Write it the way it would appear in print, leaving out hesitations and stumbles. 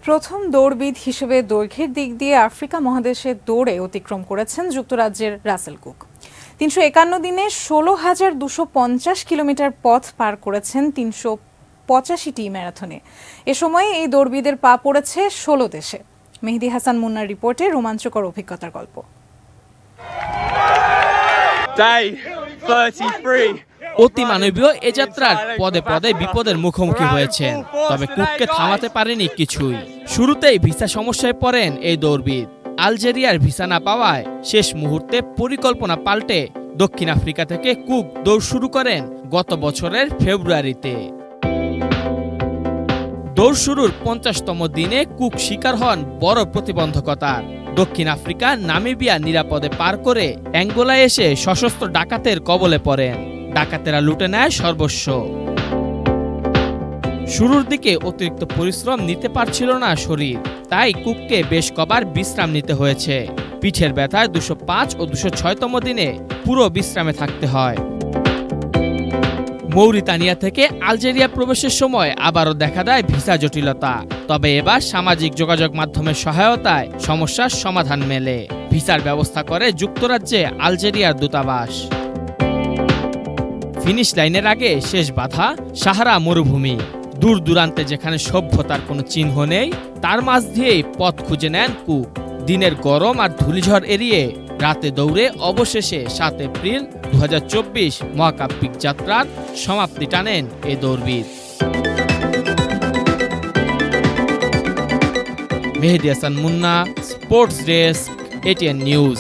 প্রথম দৌড়বিদ হিসেবে দৈর্ঘ্যের দিক দিয়ে আফ্রিকা মহাদেশে দৌড়ে অতিক্রম করেছেন যুক্তরাজ্যের রাসেল কুক। ৩৫১ দিনে ১৬,২৫০ কিলোমিটার পথ পার করেছেন ৩৮৫টি ম্যারাথনে। এ সময় এই দৌড়বিদের পা পড়েছে ১৬ দেশে। মেহেদী হাসান মুন্নার রিপোর্টে রোমাঞ্চকর অভিজ্ঞতার গল্প। অতিমানবীয় এ যাত্রার পদে পদে বিপদের মুখোমুখি হয়েছেন, তবে কুককে থামাতে পারেনি কিছুই। শুরুতেই ভিসা সমস্যায় পড়েন এই দৌড়বিদ। আলজেরিয়ার ভিসা না পাওয়ায় শেষ মুহূর্তে পরিকল্পনা পাল্টে দক্ষিণ আফ্রিকা থেকে কুক দৌড় শুরু করেন গত বছরের ফেব্রুয়ারিতে। দৌড় শুরুর ৫০তম দিনে কুক শিকার হন বড় প্রতিবন্ধকতার। দক্ষিণ আফ্রিকা নামিবিয়া নিরাপদে পার করে অ্যাঙ্গোলায় এসে সশস্ত্র ডাকাতের কবলে পড়েন। ডাকাতেরা লুটে নেয় সর্বস্ব। শুরুর দিকে অতিরিক্ত পরিশ্রম নিতে পারছিল না শরীর, তাই কুককে বেশ কবার বিশ্রাম নিতে হয়েছে। পিঠের ব্যথায় ২০৫ ও ২০৬তম দিনে পুরো বিশ্রামে থাকতে হয়। মৌরিতানিয়া থেকে আলজেরিয়া প্রবেশের সময় আবারও দেখা দেয় ভিসা জটিলতা, তবে এবার সামাজিক যোগাযোগ মাধ্যমের সহায়তায় সমস্যার সমাধান মেলে। ভিসার ব্যবস্থা করে যুক্তরাজ্যে আলজেরিয়ার দূতাবাস। ফিনিশ লাইনের আগে শেষ বাধা সাহারা মরুভূমি। দূর দূরান্তে যেখানে সভ্যতার কোনো চিহ্ন নেই, তার মাঝ দিয়েই পথ খুঁজে নেন কুক। দিনের গরম আর ধূলিঝড় এড়িয়ে রাতে দৌড়ে অবশেষে ৭ এপ্রিল ২০২৪ মহাকাব্যিক যাত্রার সমাপ্তি টানেন এ দৌড়বিদ। Mehedi Hasan Munna, sports desk, ATN news.